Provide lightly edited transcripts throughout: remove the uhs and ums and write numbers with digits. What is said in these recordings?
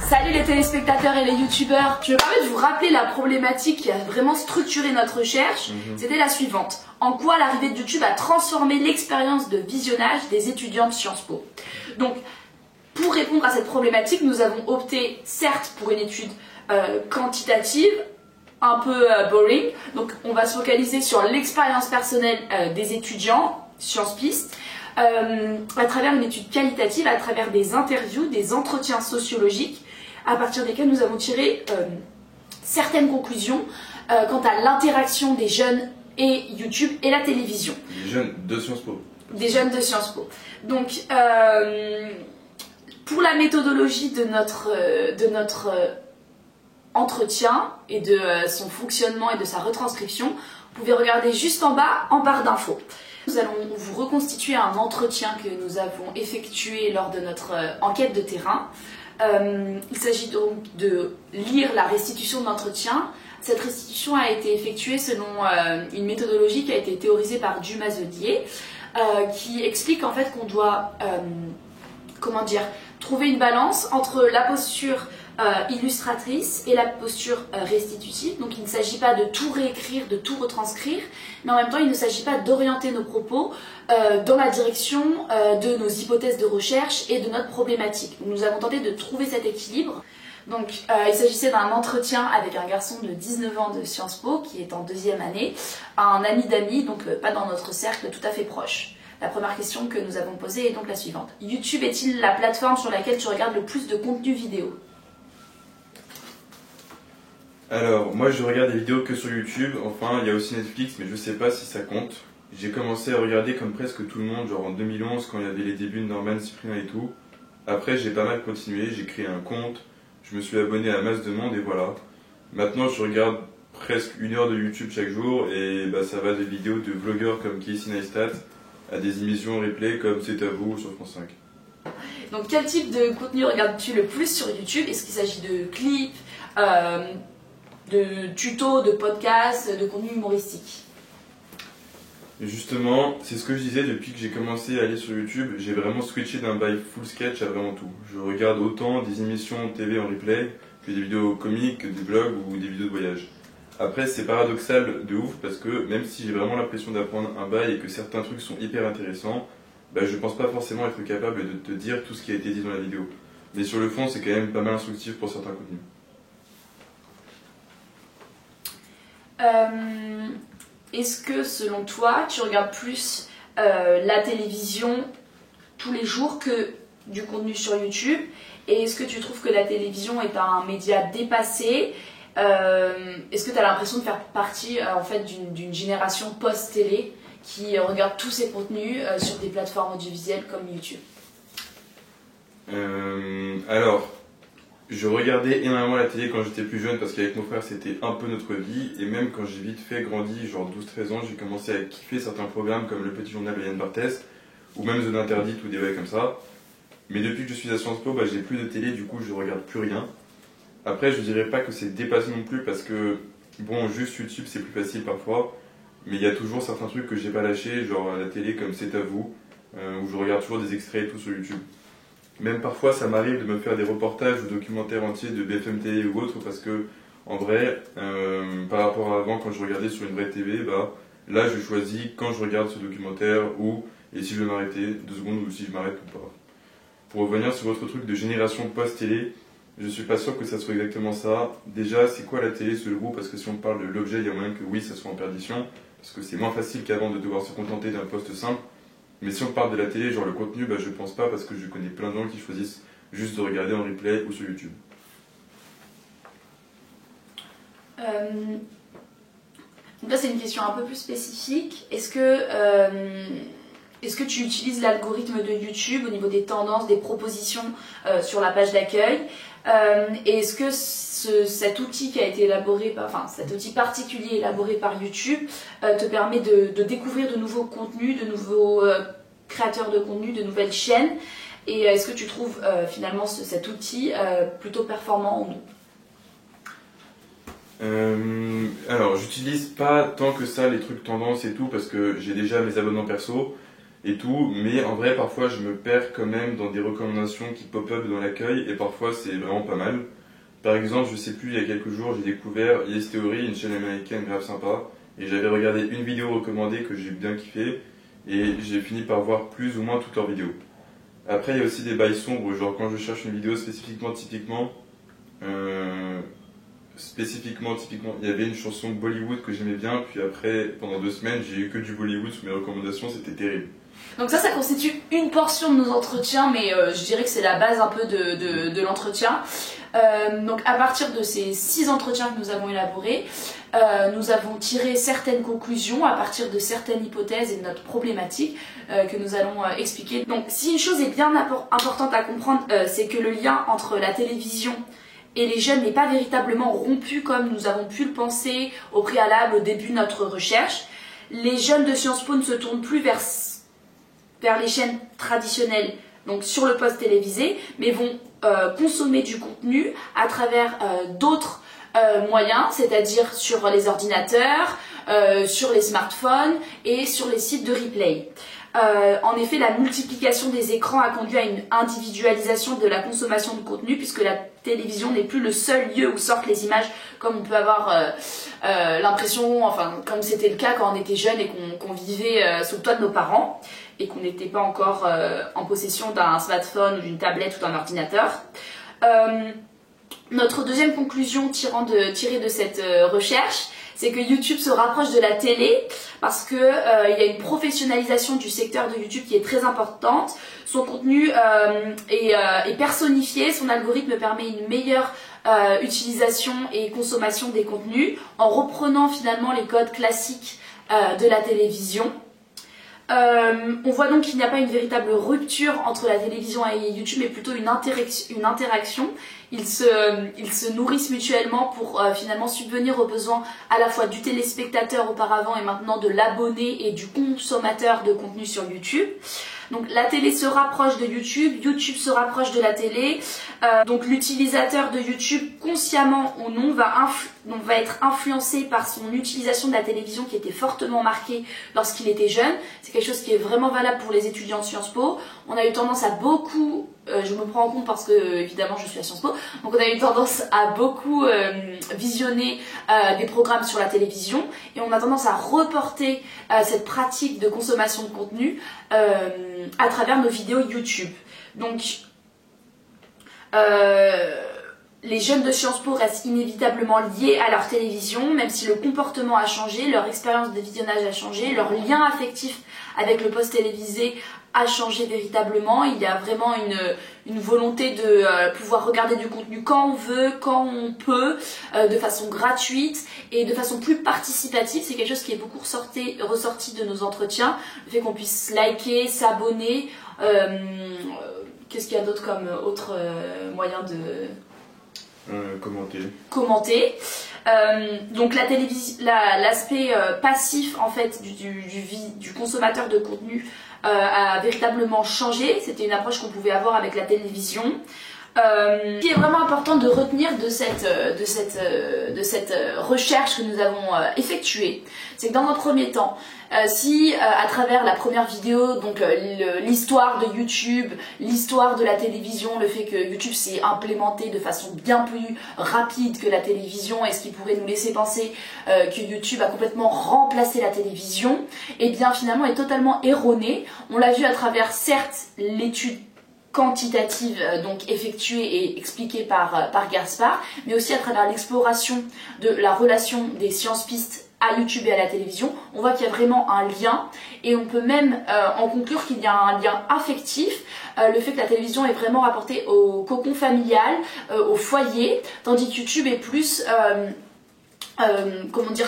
Salut les téléspectateurs et les youtubeurs. Je me permets de vous rappeler la problématique qui a vraiment structuré notre recherche. C'était la suivante. En quoi l'arrivée de YouTube a transformé l'expérience de visionnage des étudiants de Sciences Po? Donc, pour répondre à cette problématique, nous avons opté certes pour une étude quantitative, un peu boring. Donc, on va se focaliser sur l'expérience personnelle des étudiants, Sciences Piste, à travers une étude qualitative, à travers des interviews, des entretiens sociologiques, à partir desquels nous avons tiré certaines conclusions quant à l'interaction des jeunes et YouTube et la télévision. Des jeunes de Sciences Po. Des jeunes de Sciences Po. Donc, pour la méthodologie de notre entretien et de son fonctionnement et de sa retranscription, vous pouvez regarder juste en bas, en barre d'infos. Nous allons vous reconstituer un entretien que nous avons effectué lors de notre enquête de terrain. Il s'agit donc de lire la restitution de l'entretien. Cette restitution a été effectuée selon une méthodologie qui a été théorisée par Dumas-Zodier, qui explique en fait qu'on doit trouver une balance entre la posture illustratrice et la posture restitutive. Donc il ne s'agit pas de tout réécrire, de tout retranscrire, mais en même temps il ne s'agit pas d'orienter nos propos dans la direction de nos hypothèses de recherche et de notre problématique. Nous avons tenté de trouver cet équilibre. Donc il s'agissait d'un entretien avec un garçon de 19 ans de Sciences Po qui est en 2e année, un ami d'amis, donc pas dans notre cercle tout à fait proche. La première question que nous avons posée est donc la suivante. YouTube est-il la plateforme sur laquelle tu regardes le plus de contenu vidéo ? Alors, moi je regarde des vidéos que sur YouTube, enfin il y a aussi Netflix, mais je sais pas si ça compte. J'ai commencé à regarder comme presque tout le monde, genre en 2011 quand il y avait les débuts de Norman, Cyprien et tout. Après j'ai pas mal continué, j'ai créé un compte, je me suis abonné à masse de monde et voilà. Maintenant je regarde presque 1 heure de YouTube chaque jour et bah, ça va des vidéos de vlogueurs comme Casey Neistat à des émissions replay comme C'est à vous sur France 5. Donc quel type de contenu regardes-tu le plus sur YouTube? Est-ce qu'il s'agit de clips, de tutos, de podcasts, de contenu humoristique? Justement, c'est ce que je disais depuis que j'ai commencé à aller sur YouTube, j'ai vraiment switché d'un bail full sketch à vraiment tout. Je regarde autant des émissions TV en replay que des vidéos comiques, que des vlogs ou des vidéos de voyage. Après, c'est paradoxal de ouf parce que même si j'ai vraiment l'impression d'apprendre un bail et que certains trucs sont hyper intéressants, bah, je pense pas forcément être capable de te dire tout ce qui a été dit dans la vidéo. Mais sur le fond, c'est quand même pas mal instructif pour certains contenus. Est-ce que, selon toi, tu regardes plus la télévision tous les jours que du contenu sur YouTube? Et est-ce que tu trouves que la télévision est un média dépassé? Est-ce que tu as l'impression de faire partie en fait, d'une génération post-télé qui regarde tous ces contenus sur des plateformes audiovisuelles comme YouTube? Alors, je regardais énormément la télé quand j'étais plus jeune parce qu'avec mon frère c'était un peu notre vie et même quand j'ai vite fait grandi, genre 12-13 ans, j'ai commencé à kiffer certains programmes comme Le Petit Journal de Yann Barthès ou même Zone Interdite ou des bails comme ça. Mais depuis que je suis à Sciences Po, bah, j'ai plus de télé, du coup je regarde plus rien. Après je dirais pas que c'est dépassé non plus parce que bon, juste YouTube c'est plus facile parfois, mais il y a toujours certains trucs que j'ai pas lâché, genre la télé comme C'est à vous, où je regarde toujours des extraits et tout sur YouTube. Même parfois, ça m'arrive de me faire des reportages ou documentaires entiers de BFM TV ou autre parce que, en vrai, par rapport à avant, quand je regardais sur une vraie TV, bah, là, je choisis quand je regarde ce documentaire ou et si je veux m'arrêter 2 secondes ou si je m'arrête ou pas. Pour revenir sur votre truc de génération post-télé, je suis pas sûr que ça soit exactement ça. Déjà, c'est quoi la télé selon vous? Parce que si on parle de l'objet, il y a moyen que oui, ça soit en perdition, parce que c'est moins facile qu'avant de devoir se contenter d'un poste simple. Mais si on parle de la télé, genre le contenu, bah je pense pas parce que je connais plein de gens qui choisissent juste de regarder en replay ou sur YouTube. Donc là c'est une question un peu plus spécifique. Est-ce que tu utilises l'algorithme de YouTube au niveau des tendances, des propositions sur la page d'accueil? Et est-ce que cet outil qui a été élaboré, cet outil particulier élaboré par YouTube te permet de découvrir de nouveaux contenus, de nouveaux créateurs de contenu, de nouvelles chaînes? Et est-ce que tu trouves finalement cet outil plutôt performant ou non? Alors, j'utilise pas tant que ça les trucs tendances et tout parce que j'ai déjà mes abonnements perso. et tout, mais en vrai parfois je me perds quand même dans des recommandations qui pop-up dans l'accueil et parfois c'est vraiment pas mal. Par exemple, je sais plus, il y a quelques jours j'ai découvert Yes Theory, une chaîne américaine grave sympa, et j'avais regardé une vidéo recommandée que j'ai bien kiffé et j'ai fini par voir plus ou moins toutes leurs vidéos. Après il y a aussi des bails sombres, genre quand je cherche une vidéo typiquement, il y avait une chanson Bollywood que j'aimais bien, puis après, pendant 2 semaines, j'ai eu que du Bollywood sous mes recommandations, c'était terrible. Donc ça constitue une portion de nos entretiens, mais je dirais que c'est la base un peu de l'entretien. Donc à partir de ces 6 entretiens que nous avons élaborés, nous avons tiré certaines conclusions à partir de certaines hypothèses et de notre problématique que nous allons expliquer. Donc si une chose est bien importante à comprendre, c'est que le lien entre la télévision et les jeunes n'est pas véritablement rompu comme nous avons pu le penser au préalable au début de notre recherche. Les jeunes de Sciences Po ne se tournent plus vers les chaînes traditionnelles, donc sur le poste télévisé, mais vont consommer du contenu à travers d'autres moyens, c'est-à-dire sur les ordinateurs, sur les smartphones et sur les sites de replay. En effet, la multiplication des écrans a conduit à une individualisation de la consommation de contenu, puisque la télévision n'est plus le seul lieu où sortent les images, comme on peut avoir l'impression, enfin comme c'était le cas quand on était jeune et qu'on vivait sous le toit de nos parents et qu'on n'était pas encore en possession d'un smartphone ou d'une tablette ou d'un ordinateur. Notre deuxième conclusion tirée de cette recherche, c'est que YouTube se rapproche de la télé parce que il y a une professionnalisation du secteur de YouTube qui est très importante. Son contenu est personnifié, son algorithme permet une meilleure utilisation et consommation des contenus en reprenant finalement les codes classiques de la télévision. On voit donc qu'il n'y a pas une véritable rupture entre la télévision et YouTube, mais plutôt une interaction. Ils se nourrissent mutuellement pour finalement subvenir aux besoins à la fois du téléspectateur auparavant et maintenant de l'abonné et du consommateur de contenu sur YouTube. Donc la télé se rapproche de YouTube, YouTube se rapproche de la télé. Donc l'utilisateur de YouTube, consciemment ou non, va être influencé par son utilisation de la télévision qui était fortement marquée lorsqu'il était jeune. C'est quelque chose qui est vraiment valable pour les étudiants de Sciences Po. On a eu tendance à beaucoup, je me prends en compte parce que évidemment je suis à Sciences Po, donc on a eu tendance à beaucoup visionner des programmes sur la télévision et on a tendance à reporter cette pratique de consommation de contenu à travers nos vidéos YouTube. Donc les jeunes de Sciences Po restent inévitablement liés à leur télévision, même si le comportement a changé, leur expérience de visionnage a changé, leur lien affectif avec le poste télévisé a changé véritablement. Il y a vraiment une volonté de pouvoir regarder du contenu quand on veut, quand on peut, de façon gratuite et de façon plus participative. C'est quelque chose qui est beaucoup ressorti de nos entretiens, le fait qu'on puisse liker, s'abonner. Qu'est-ce qu'il y a d'autre comme autre moyen de... Commenter. Donc l'aspect passif en fait du consommateur de contenu a véritablement changé. C'était une approche qu'on pouvait avoir avec la télévision. Ce qui est vraiment important de retenir de cette recherche que nous avons effectuée, c'est que dans un premier temps, si à travers la première vidéo, donc l'histoire de YouTube, l'histoire de la télévision, le fait que YouTube s'est implémenté de façon bien plus rapide que la télévision et ce qui pourrait nous laisser penser que YouTube a complètement remplacé la télévision, et bien finalement est totalement erroné. On l'a vu à travers certes l'étude quantitative donc effectuée et expliquée par Gaspard, mais aussi à travers l'exploration de la relation des sciences pistes à YouTube et à la télévision. On voit qu'il y a vraiment un lien et on peut même en conclure qu'il y a un lien affectif, le fait que la télévision est vraiment rapportée au cocon familial, au foyer, tandis que YouTube est plus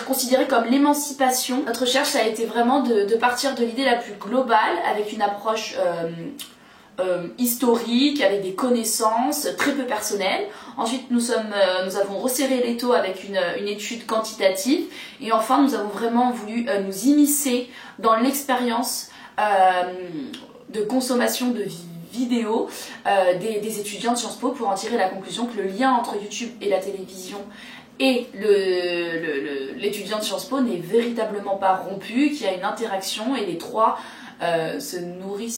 considéré comme l'émancipation. Notre recherche, ça a été vraiment de partir de l'idée la plus globale avec une approche historique, avec des connaissances très peu personnelles. Ensuite, nous avons resserré l'étau avec une étude quantitative. Et enfin, nous avons vraiment voulu nous immiscer dans l'expérience de consommation de vidéos des étudiants de Sciences Po pour en tirer la conclusion que le lien entre YouTube et la télévision et l'étudiant de Sciences Po n'est véritablement pas rompu, qu'il y a une interaction et les trois se nourrissent